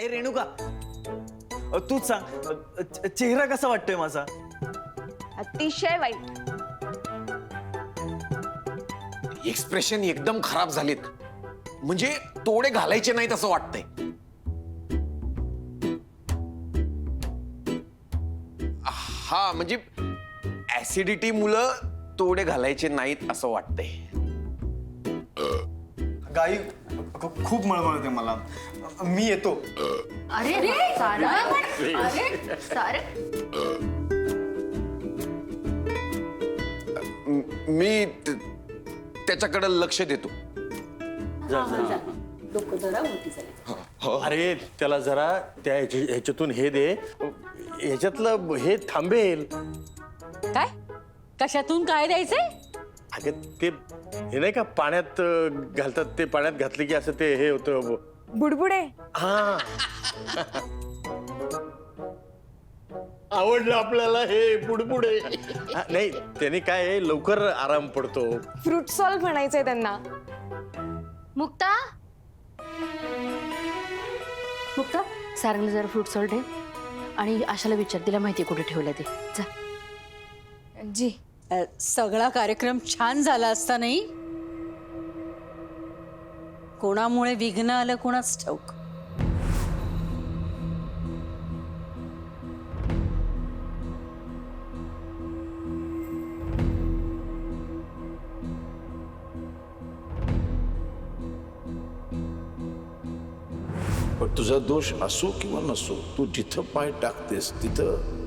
ए रेणुका, तूच सांग, चेहरा कसा वाटतोय माझा? अतिशय वाईट. एक्सप्रेशन एकदम खराब झालेत. म्हणजे तोडे घालायचे नाहीत असं वाटतंय. हा म्हणजे ऍसिडिटी मुलं तोडे घालायचे नाहीत असं वाटतंय. गाई खूप मळमळते मला, मी येतो. अरे सारंग, अरे सारंग, मी त्याच्याकडे लक्ष देतो. अरे त्याला जरा त्या ह्याच्यातून हे दे, ह्याच्यातलं हे थांबेल. काय कशातून काय द्यायचंय? अगं ते हे नाही का पाण्यात घालतात, ते पाण्यात घातले की असं ते हे होतं. बुडबुडे. हा आवडलं आपल्याला हे बुडबुडे. नाही त्याने काय आहे, लवकर आराम पडतो. फ्रूट सॉल्व म्हणायचंय त्यांना. मुक्ता, मुक्ता सारंगला जरा फ्रूट सॉल्ट दे आणि आशाला विचार, तिला माहिती कुठे ठेवलं ते. जा. जी. सगळा कार्यक्रम छान झाला असता नाही? कोणामुळे विघ्न आलं कोणाच ठाऊक. पण तुझा दोष असो किंवा नसो, तू जिथं पाय टाकतेस तिथं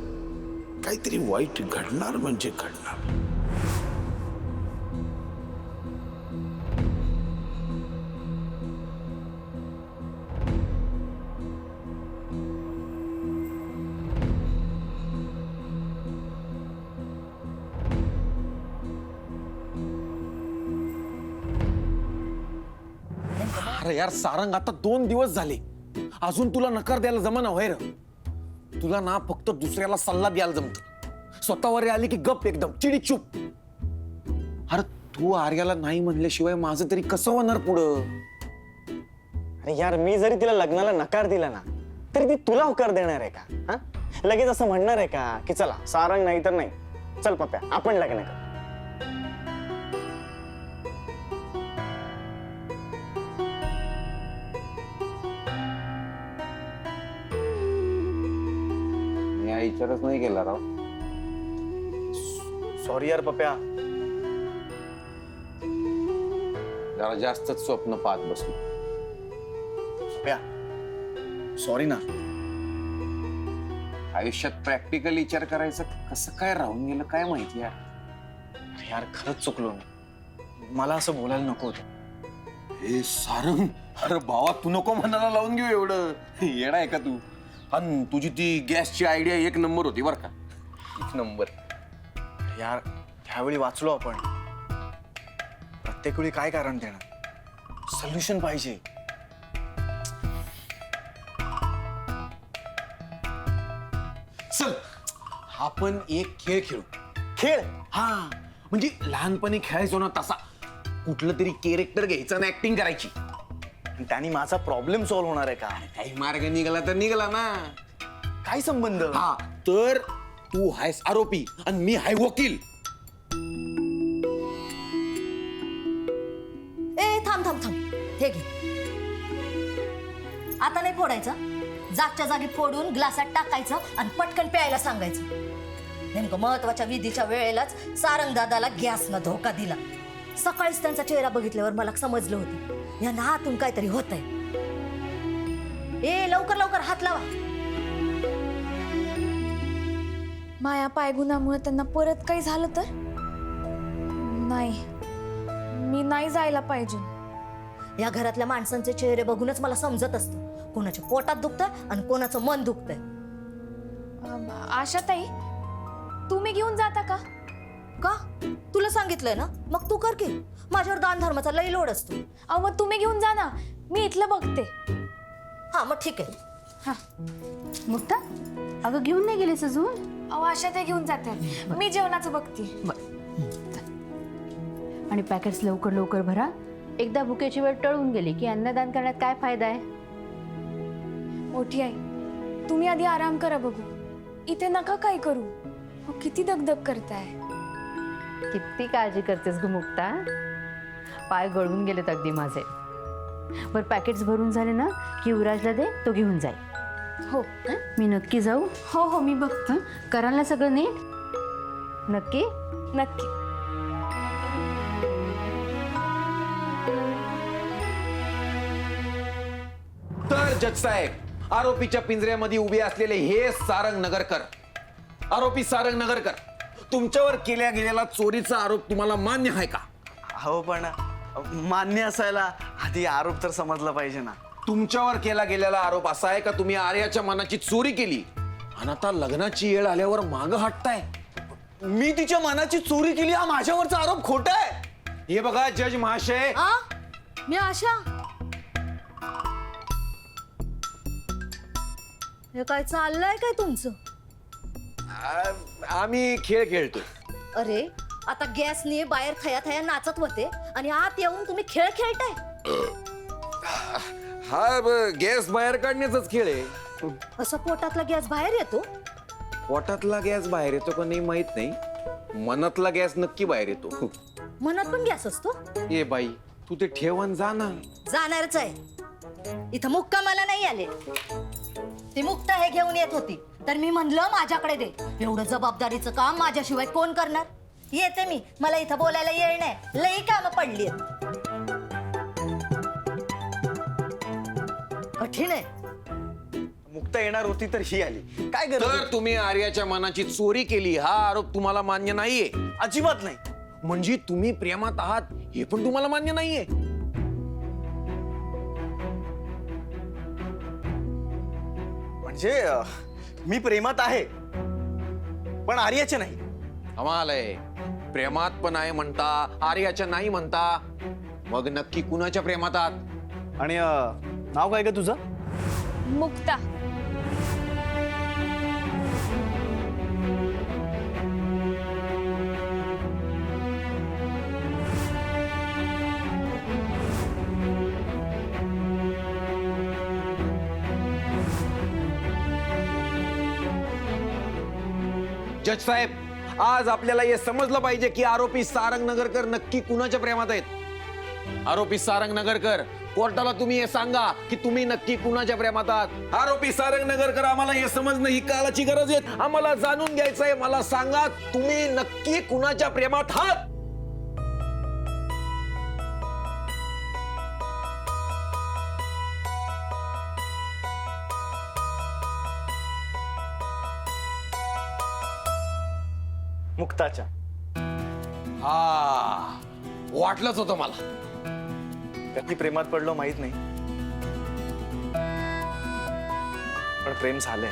काहीतरी वाईट घडणार म्हणजे घडणार. अरे यार सारंग, आता 2 दिवस झाले अजून तुला नकार द्यायला जमाना व्हायर. तुला ना फक्त दुसऱ्याला सल्ला द्यायला जमत, स्वतःवर आली की गप एकदम चिडी चूप. अरे तू आर्याला नाही म्हणल्याशिवाय माझं तरी कसं होणार पुढं? अरे यार, मी जरी तिला लग्नाला नकार दिला ना तरी ती तुला होकार देणार आहे का? हा, लगेच असं म्हणणार आहे का की चला सारंग नाही तर नाही, चल पप्प्या आपण लग्न कर. मी विचारच नाही केला राव. सॉरी यार पप्प्या. जरा जास्तच स्वप्न पाहत बसलो. पप्प्या सॉरी ना. आयुष्यात प्रॅक्टिकल विचार करायचं कसं काय राहून गेलं काय माहिती यार. अरे यार खरंच चुकलो मी, मला असं बोलायला नको होतं. हे सारंग, अरे भावा तू नको मनाला लावून घेऊ एवढं. येडा आहे का तू? आणि तुझी ती गॅसची आयडिया 1 नंबर होती बरं का. 1 नंबर. यार ह्यावेळी वाचलो आपण. प्रत्येक वेळी काय कारण देणार? सोल्युशन पाहिजे. चल आपण एक खेळ खेळू. खेळ? हा म्हणजे लहानपणी खेळायचो ना तसा. कुठलं तरी कॅरेक्टर घ्यायचं आणि ऍक्टिंग करायची. त्याने माझा प्रॉब्लेम सॉल्व्ह होणार आहे का? काही मार्ग निघाला तर निघाला ना. काय संबंध? हा तर तू आहेस आरोपी आणि मी आहे वकील. ए थांब थांब थांब, हे घे. आता नाही फोडायचं, जागच्या जागी फोडून ग्लासात टाकायचं आणि पटकन प्यायला सांगायचं. नेमकं महत्वाच्या विधीच्या वेळेलाच सारंग दादाला गॅसनं धोका दिला. सकाळीच त्यांचा चेहरा बघितल्यावर मला समजलं होतं या हातून काहीतरी होतंय. ए लवकर लवकर हात लावा. माया पायगुणामुळे त्यांना परत काही झालं तर? नाही, मी नाही जायला पाहिजे. या घरातल्या माणसांचे चेहरे बघूनच मला समजत असतं कोणाच्या पोटात दुखतंय आणि कोणाचं मन दुखतंय. आशाताई, तुम्ही घेऊन जाता का? का? तुला सांगितलंय ना, मग तू कर की. माझ्यावर दान धर्माचा लई लोड असतो. अहो मग तुम्ही घेऊन जा ना, मी इथलं बघते. हा मग ठीक आहे. हा. मुक्ता, अगं घेऊन नाही गेलेस अजून? अहो आशाताई घेऊन जाते, मी जेवणाचं बघते. आणि पॅकेट्स लवकर लवकर भरा. एकदा भुकेची वेळ टळून गेली की अन्नदान करण्यात काय फायदा आहे? मोठी आई, तुम्ही आधी आराम करा बघू. इथे नका काय करू. अहो, किती दगदग करताय. किती काळजी करतेस ग मुक्ता. पाय गळून गेलेत अगदी माझे. बरं पॅकेट्स भरून झाले ना की युवराजला दे, तो घेऊन जाईल. हो हं? मी नक्की जाऊ. हो हो, मी बघते. हं? कराल ना सगळं नीट? नक्की. नक्की. तर जज साहेब, आरोपीच्या पिंजऱ्यामध्ये उभे असलेले हे सारंग नगरकर, आरोपी सारंग नगरकर, तुमच्यावर केल्या गेलेला चोरीचा आरोप तुम्हाला मान्य आहे का? हो पण मान्य असायला आधी आरोप तर समजला पाहिजे ना. तुमच्यावर केला गेलेला आरोप असा आहे का तुम्ही आर्याच्या मनाची चोरी केली आणि आता लग्नाची वेळ आल्यावर माग हटताय? मी तिच्या मनाची चोरी केली हा माझ्यावरचा आरोप खोटा आहे. हे बघा जज महाशय, आ मी आशा. हे काय चाललंय काय तुमचं? आम्ही खेळ खेळतोय. अरे आता गॅसने बाहेर थया थया नाचत होते आणि आत येऊन तुम्ही खेळ खेळताय. हा गॅस बाहेर काढण्याचाच खेळ आहे. असं पोटातला गॅस बाहेर येतो? पोटातला गॅस बाहेर येतो का नाही माहित नाही, मनातला गॅस नक्की बाहेर येतो. मनात पण गॅस असतो? ए बाई, तू ते ठेवून जा ना. जाणारच आहे. इथं मुक्का मला नाही आले. ती मुक्ता हे घेऊन येत होती तर मी म्हणलं माझ्याकडे दे. एवढं जबाबदारीचं काम माझ्याशिवाय कोण करणार? येते मी, मला इथं बोलायला येईल नाही. लई कामं पडली. कठीण आहे. मुक्ता येणार होती तर ही आली. काय गरज तर तुम्ही आर्याच्या मनाची चोरी केली हा आरोप तुम्हाला मान्य नाहीये? अजिबात नाही. म्हणजे तुम्ही प्रेमात आहात हे पण तुम्हाला मान्य नाहीये? म्हणजे मी प्रेमात आहे पण आर्याचे नाही. कमाल आहे. प्रेमात पण आहे म्हणता, आर्याच्या नाही म्हणता. मग नक्की कुणाच्या प्रेमात आहात? आणि नाव काय ग तुझं? मुक्ता. जज साहेब, आज आपल्याला हे समजलं पाहिजे की आरोपी सारंग नगरकर नक्की कुणाच्या प्रेमात आहेत. आरोपी सारंग नगरकर, कोर्टाला तुम्ही हे सांगा की तुम्ही नक्की कुणाच्या प्रेमात आहात. आरोपी सारंग नगरकर, आम्हाला हे समजणं ही काळाची गरज आहे. आम्हाला जाणून घ्यायचंय. मला सांगा तुम्ही नक्की कुणाच्या प्रेमात आहात? मुक्ताच्या. हा, वाटलंच होतं मला. कधी प्रेमात पडलो माहित नाही पण प्रेम झालंय.